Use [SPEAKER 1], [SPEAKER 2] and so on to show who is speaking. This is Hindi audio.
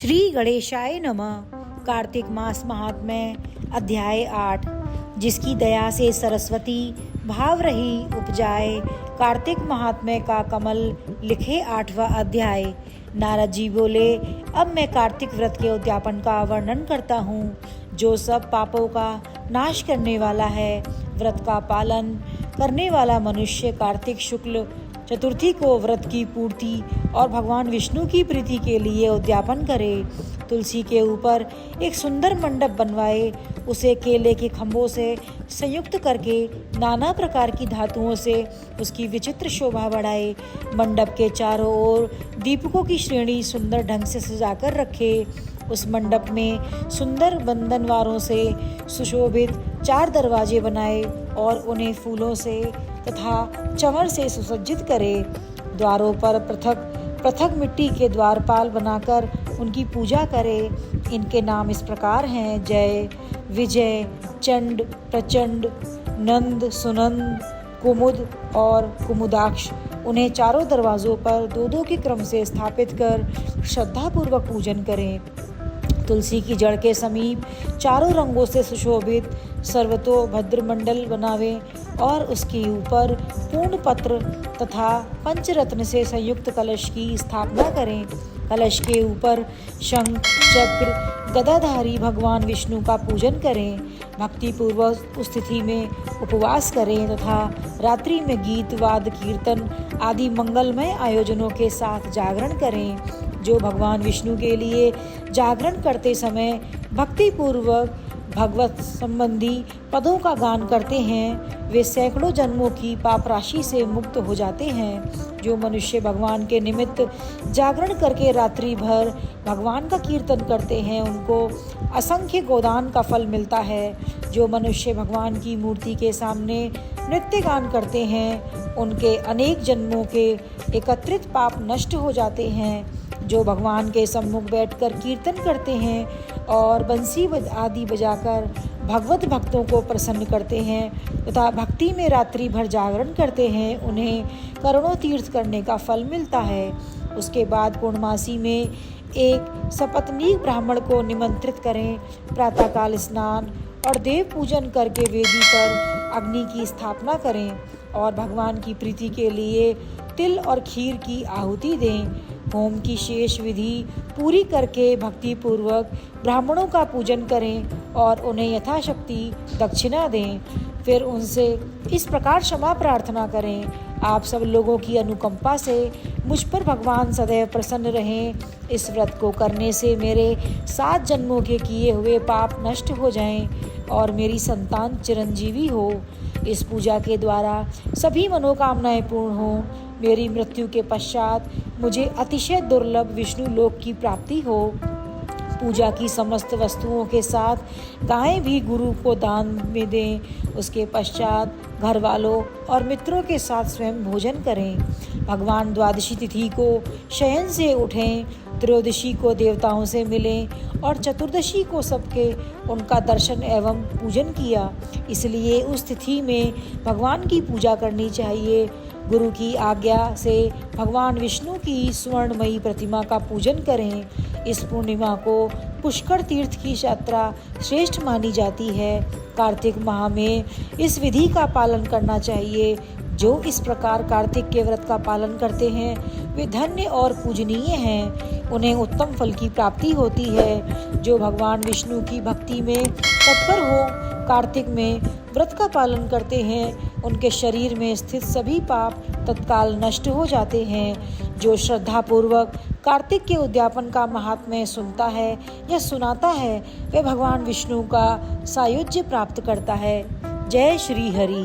[SPEAKER 1] श्री गणेशाय नमः। कार्तिक मास महात्म्य अध्याय 8। जिसकी दया से सरस्वती भाव रही उपजाए। कार्तिक महात्म्य का कमल लिखे 8वां अध्याय। नारद जी बोले, अब मैं कार्तिक व्रत के उद्यापन का वर्णन करता हूँ, जो सब पापों का नाश करने वाला है। व्रत का पालन करने वाला मनुष्य कार्तिक शुक्ल चतुर्थी को व्रत की पूर्ति और भगवान विष्णु की प्रीति के लिए उद्यापन करे। तुलसी के ऊपर एक सुंदर मंडप बनवाए, उसे केले के खम्भों से संयुक्त करके नाना प्रकार की धातुओं से उसकी विचित्र शोभा बढ़ाए। मंडप के चारों ओर दीपकों की श्रेणी सुंदर ढंग से सजाकर रखे। उस मंडप में सुंदर बंधनवारों से सुशोभित 4 दरवाजे बनाए और उन्हें फूलों से तथा चंवर से सुसज्जित करे। द्वारों पर पृथक पृथक मिट्टी के द्वारपाल बनाकर उनकी पूजा करे। इनके नाम इस प्रकार हैं: जय, विजय, चंड, प्रचंड, नंद, सुनंद, कुमुद और कुमुदाक्ष। उन्हें चारों दरवाजों पर 2-2 के क्रम से स्थापित कर श्रद्धापूर्वक पूजन करें। तुलसी की जड़ के समीप चारों रंगों से सुशोभित सर्वतोभद्र मंडल बनावे और उसके ऊपर पूर्ण पत्र तथा पंचरत्न से संयुक्त कलश की स्थापना करें। कलश के ऊपर शंख, चक्र, गदाधारी भगवान विष्णु का पूजन करें। भक्ति पूर्वक उस तिथि में उपवास करें तथा रात्रि में गीत, वाद, कीर्तन आदि मंगलमय आयोजनों के साथ जागरण करें। जो भगवान विष्णु के लिए जागरण करते समय भक्ति पूर्वक भगवत संबंधी पदों का गान करते हैं, वे सैकड़ों जन्मों की पाप राशि से मुक्त हो जाते हैं। जो मनुष्य भगवान के निमित्त जागरण करके रात्रि भर भगवान का कीर्तन करते हैं, उनको असंख्य गोदान का फल मिलता है। जो मनुष्य भगवान की मूर्ति के सामने नृत्य गान करते हैं, उनके अनेक जन्मों के एकत्रित पाप नष्ट हो जाते हैं। जो भगवान के सम्मुख बैठकर कीर्तन करते हैं और बंसी आदि बजाकर भगवत भक्तों को प्रसन्न करते हैं तथा भक्ति में रात्रि भर जागरण करते हैं, उन्हें करोड़ों तीर्थ करने का फल मिलता है। उसके बाद पूर्णमासी में एक सपत्नीक ब्राह्मण को निमंत्रित करें। प्रातःकाल स्नान और देव पूजन करके वेदी पर अग्नि की स्थापना करें और भगवान की प्रीति के लिए तिल और खीर की आहुति दें। होम की शेष विधि पूरी करके भक्ति पूर्वक ब्राह्मणों का पूजन करें और उन्हें यथाशक्ति दक्षिणा दें। फिर उनसे इस प्रकार क्षमा प्रार्थना करें: आप सब लोगों की अनुकंपा से मुझ पर भगवान सदैव प्रसन्न रहें। इस व्रत को करने से मेरे 7 जन्मों के किए हुए पाप नष्ट हो जाएं और मेरी संतान चिरंजीवी हो। इस पूजा के द्वारा सभी मनोकामनाएं पूर्ण हों। मेरी मृत्यु के पश्चात मुझे अतिशय दुर्लभ विष्णु लोक की प्राप्ति हो। पूजा की समस्त वस्तुओं के साथ गायें भी गुरु को दान में दें। उसके पश्चात घर वालों और मित्रों के साथ स्वयं भोजन करें। भगवान द्वादशी तिथि को शयन से उठें, त्रयोदशी को देवताओं से मिलें और चतुर्दशी को सबके उनका दर्शन एवं पूजन किया। इसलिए उस तिथि में भगवान की पूजा करनी चाहिए। गुरु की आज्ञा से भगवान विष्णु की स्वर्णमयी प्रतिमा का पूजन करें। इस पूर्णिमा को पुष्कर तीर्थ की यात्रा श्रेष्ठ मानी जाती है। कार्तिक माह में इस विधि का पालन करना चाहिए। जो इस प्रकार कार्तिक के व्रत का पालन करते हैं, वे धन्य और पूजनीय हैं। उन्हें उत्तम फल की प्राप्ति होती है। जो भगवान विष्णु की भक्ति में तत्पर हो, कार्तिक में व्रत का पालन करते हैं, उनके शरीर में स्थित सभी पाप तत्काल नष्ट हो जाते हैं। जो श्रद्धापूर्वक कार्तिक के उद्यापन का महात्म्य सुनता है या सुनाता है, वह भगवान विष्णु का सायुज्य प्राप्त करता है। जय श्री हरि।